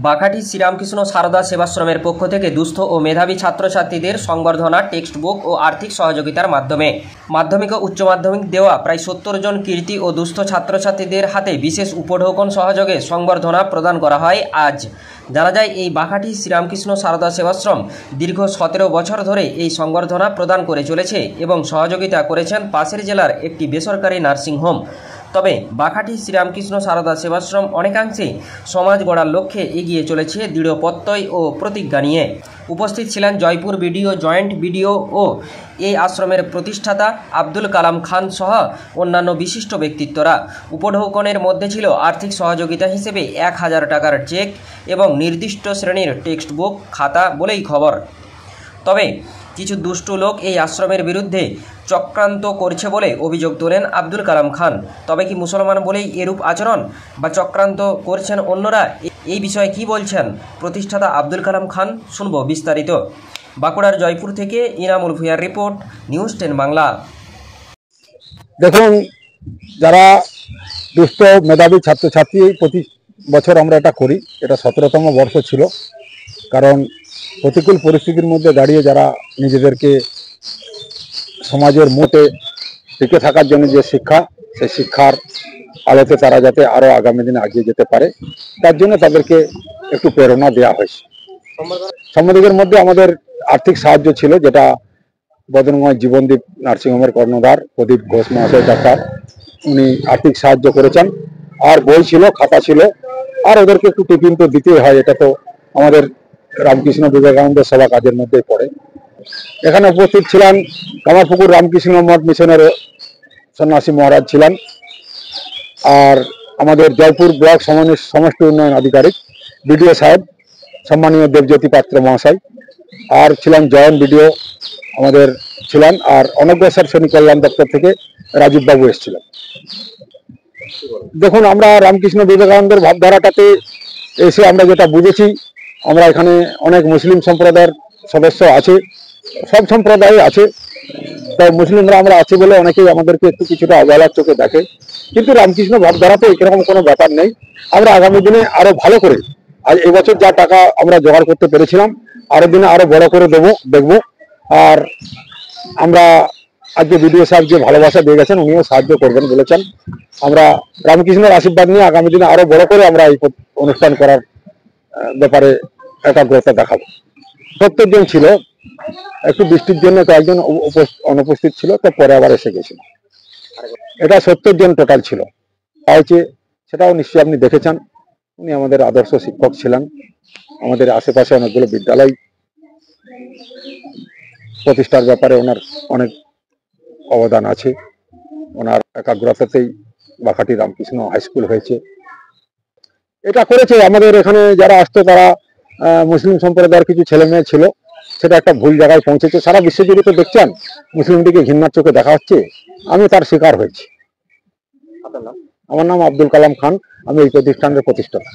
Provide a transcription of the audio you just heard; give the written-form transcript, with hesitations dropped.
বাঘাটি শ্রীরামকৃষ্ণ সারদা সেবাশ্রমের পক্ষ থেকে দুস্থ ও মেধাবী ছাত্রছাত্রীদের সংবর্ধনা, টেক্সট বুক ও আর্থিক সহযোগিতার মাধ্যমে মাধ্যমিক ও উচ্চ মাধ্যমিক দেওয়া প্রায় ৭০ জন কীর্তি ও দুস্থ ছাত্রছাত্রীদের হাতে বিশেষ উপঢৌকন সহযোগে সংবর্ধনা প্রদান করা হয়। আজ জানা যায়, এই বাঘাটি শ্রীরামকৃষ্ণ সারদা সেবাশ্রম দীর্ঘ ১৭ বছর ধরে এই সংবর্ধনা প্রদান করে চলেছে এবং সহযোগিতা করেছেন পাশের জেলার একটি বেসরকারি নার্সিংহোম। তবে বাঘাটি শ্রীরামকৃষ্ণ সারদা সেবাশ্রম অনেকাংশে সমাজ গড়ার লক্ষ্যে এগিয়ে চলেছে দৃঢ় প্রত্যয় ও প্রতিজ্ঞা নিয়ে। উপস্থিত ছিলেন জয়পুর বিডিও, জয়েন্ট বিডিও ও এই আশ্রমের প্রতিষ্ঠাতা আব্দুল কালাম খান সহ অন্যান্য বিশিষ্ট ব্যক্তিত্বরা। উপঢৌকনের মধ্যে ছিল আর্থিক সহযোগিতা হিসেবে ১,০০০ টাকার চেক এবং নির্দিষ্ট শ্রেণীর টেক্সট বুক, খাতা বলেই খবর। তবে কিছু দুষ্ট লোক এই আশ্রমের বিরুদ্ধে চক্রান্ত করছে বলে অভিযোগ তোলেন আব্দুল কালাম খান। তবে কি মুসলমান বলেই এরূপ আচরণ বা চক্রান্ত করছেন অন্যরা? এই বিষয়ে কি বলছেন প্রতিষ্ঠাতা আব্দুল কালাম খান, শুনব বিস্তারিত। বাঁকুড়ার জয়পুর থেকে ইনামুল ভূঁইয়ার রিপোর্ট, নিউজ 10 বাংলা। দেখুন, যারা দুস্থ মেধাবী ছাত্রছাত্রী, প্রতি বছর আমরা এটা করি। এটা ১৭তম বর্ষ ছিল। কারণ প্রতিকূল পরিস্থিতির মধ্যে দাঁড়িয়ে যারা নিজেদেরকে সমাজের মতে টিকে থাকার জন্য যে শিক্ষা, সেই শিক্ষার আলোতে তারা যাতে আরও আগামী দিনে এগিয়ে যেতে পারে, তার জন্য তাদেরকে একটু প্রেরণা দেওয়া হয়েছে। সম্মানিতের মধ্যে আমাদের আর্থিক সাহায্য ছিল, যেটা বদনময় জীবনদীপ নার্সিংহোমের কর্ণধার প্রদীপ ঘোষ মহাশয় ডাক্তার, উনি আর্থিক সাহায্য করেছেন। আর বই ছিল, খাতা ছিল, আর ওদেরকে একটু টিফিন তো দিতেই হয়। এটা তো আমাদের রামকৃষ্ণ বিবেকানন্দ সভা কাজের মধ্যেই পড়ে। এখানে উপস্থিত ছিলেন কামারপুকুর রামকৃষ্ণ মঠ মিশনের সন্ন্যাসী মহারাজ ছিলেন, আর আমাদের জয়পুর ব্লক সমষ্টি উন্নয়ন আধিকারিক বিডিও সাহেব সম্মানীয় দেবজ্যোতি পাত্র মহাশয়, আর ছিলেন জয়েন্ট বিডিও আমাদের ছিলেন, আর অনগ্রসর শ্রেণী কল্যাণ দপ্তর থেকে রাজীব বাবু এসেছিলেন। দেখুন, আমরা রামকৃষ্ণ বিবেকানন্দের ভাবধারাটাতে এসে আমরা যেটা বুঝেছি, আমরা এখানে অনেক মুসলিম সম্প্রদায়ের সদস্য আছে, সব সম্প্রদায় আছে। তাই মুসলিমরা আমরা আছি বলে অনেকেই আমাদেরকে একটু কিছুটা অবহেলার চোখে দেখে, কিন্তু রামকৃষ্ণ ভাবধারাতে এরকম কোনো ব্যাপার নেই। আমরা আগামী দিনে আরো ভালো করে, আজ এবছর যা টাকা আমরা জোগাড় করতে পেরেছিলাম, আরো দিনে আরো বড় করে দেখব। আর আমরা আজকে বিডিও সাহেব যে ভালোবাসা দিয়ে গেছেন, উনিও সাহায্য করবেন বলেছেন। আমরা রামকৃষ্ণের আশীর্বাদ নিয়ে আগামী দিনে আরো বড় করে আমরা এই অনুষ্ঠান করার ব্যাপারে একাগ্রতা দেখাবো। ৭০ জন ছিল, একটু বৃষ্টির জন্য কয়েকজন অনুপস্থিত ছিল, তো পরে আবার এসে গেছিল। এটা ৭০ জন টোটাল ছিল। হয়েছে সেটাও নিশ্চয়ই আপনি দেখেছেন। উনি আমাদের আদর্শ শিক্ষক ছিলেন। আমাদের আশেপাশে অনেকগুলো বিদ্যালয় প্রতিষ্ঠার ব্যাপারে ওনার অনেক অবদান আছে। ওনার একাগ্রতাতেই বাঘাটি রামকৃষ্ণ হাই স্কুল হয়েছে। এটা করেছে আমাদের এখানে যারা আসতো, তারা মুসলিম সম্প্রদায়ের কিছু ছেলে মেয়ে ছিল, সেটা একটা ভুল জায়গায় পৌঁছেছে। সারা বিশ্বজুড়ে তো দেখছেন মুসলিমটিকে ঘৃণার চোখে দেখা হচ্ছে। আমি তার শিকার হয়েছি। আমার নাম আব্দুল কালাম খান, আমি এই প্রতিষ্ঠানের প্রতিষ্ঠাতা।